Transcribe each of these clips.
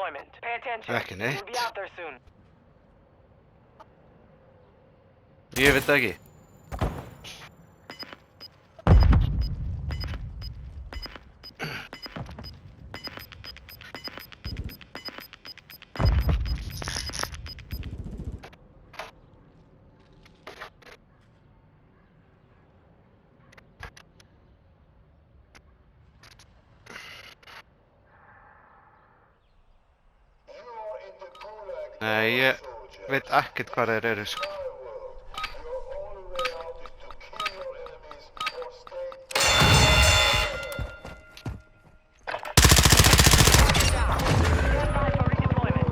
redeployment. Pay attention. Vähkin ehti. We'll be out there soon. Ég veit það ekki. Nei, ég veit ekkert hvað þeir eru, sko. Stand by for redeployment.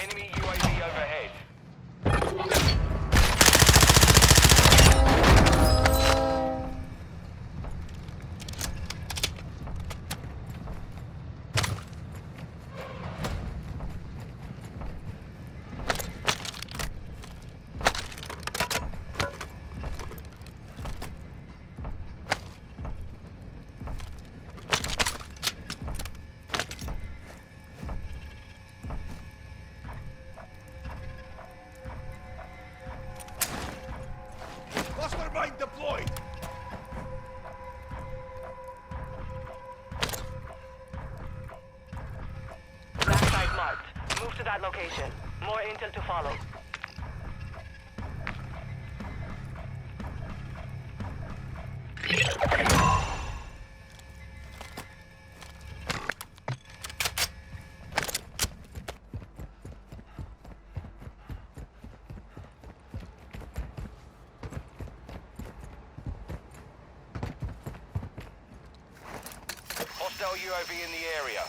Enemy UAV overhead. Cluster mine deployed! Backside marked. Move to that location. More intel to follow. Hostile UAV in the area.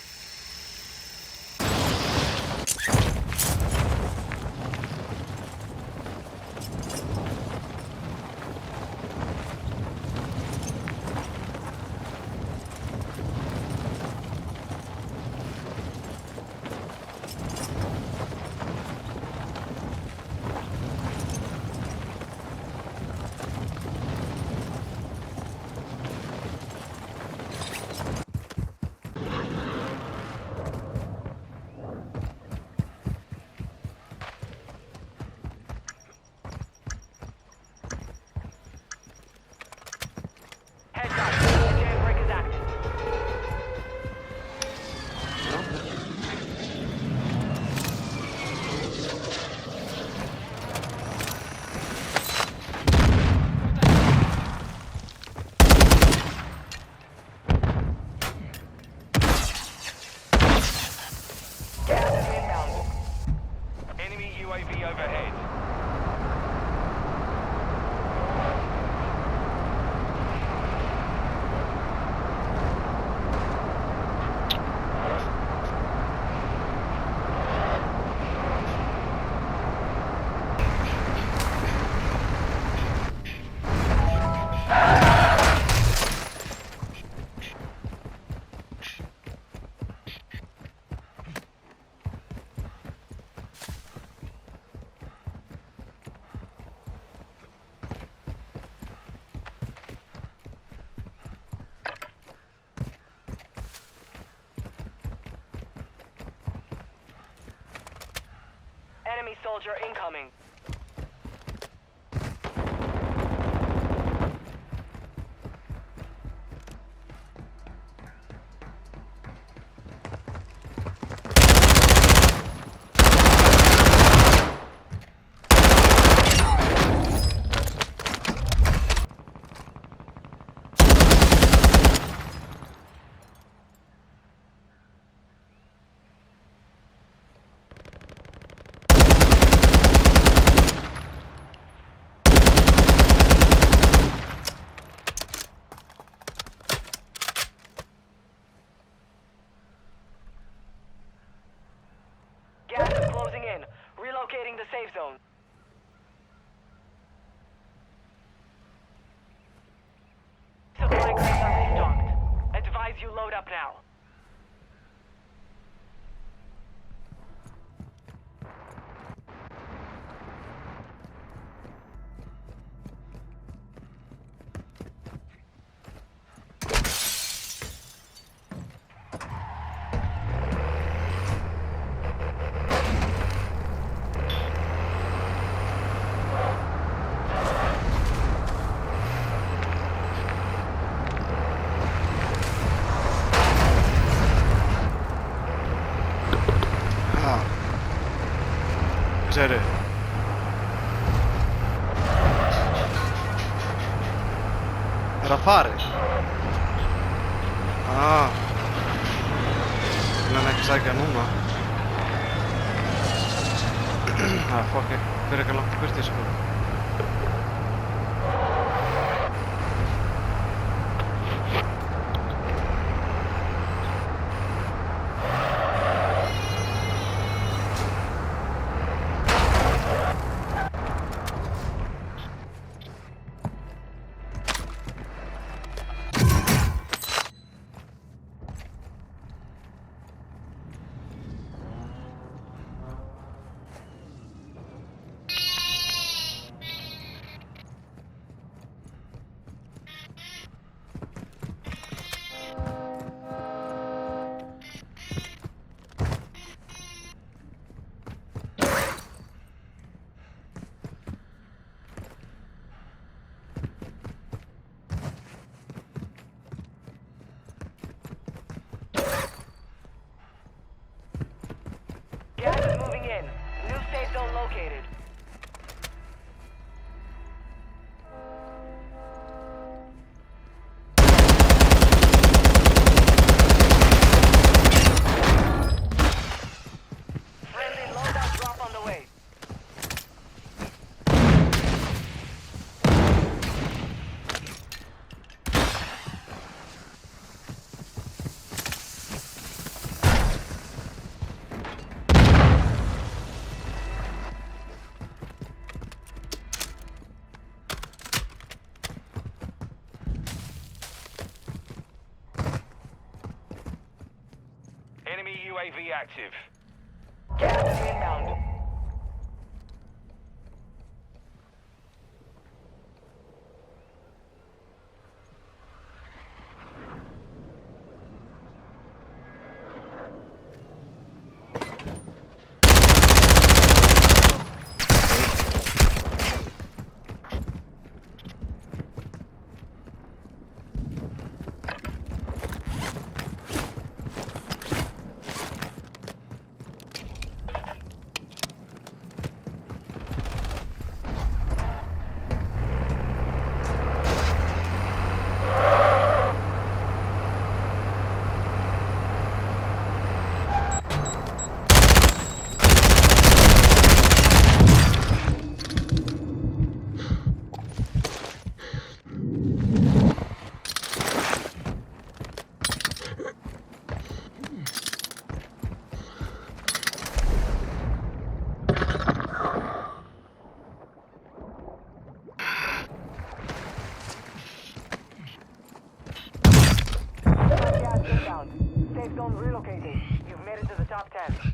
Heads up. Jailbreak is active. Gas is inbound. Enemy UAV overhead. Enemy soldier incoming. up now. Üzeri. Er það farið? Hann ekki sækja núna. Fokk, fyrir ekki langt burti sko. Gas is moving in. New safe zone located. Friendly loadout drop on the way. Enemy UAV active. Gas is inbound. Gas inbound. Safe zone relocated. You've made it to the top 10.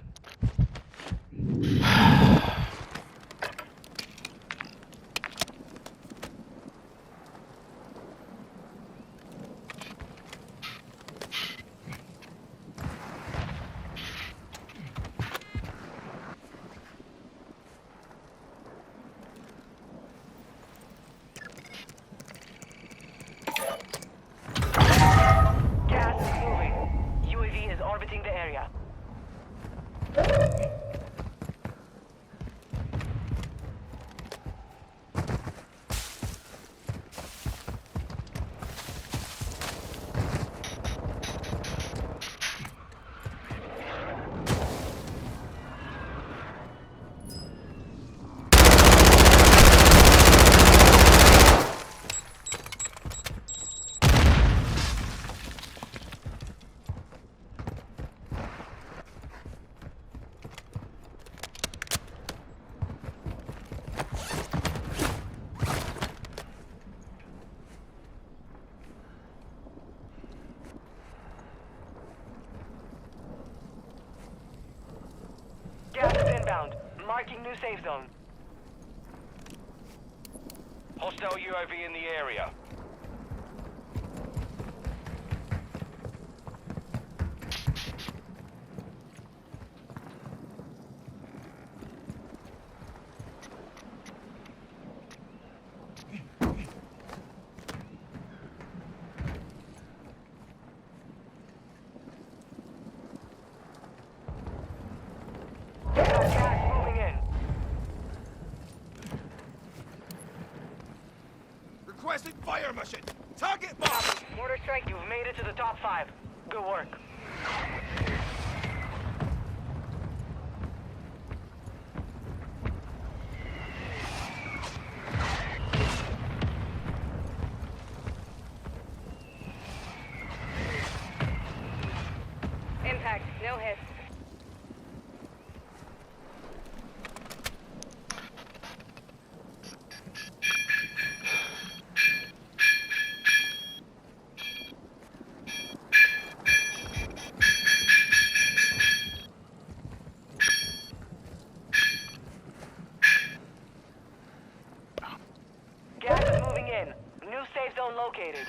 Gas is moving. UAV is orbiting the area. Marking new safe zone. Hostile UAV in the area. Gas moving in. Requesting fire mission. Target marked. Mortar strike, you've made it to the top 5. Good work. Impact, no hits. Gas is moving in. New safe zone located.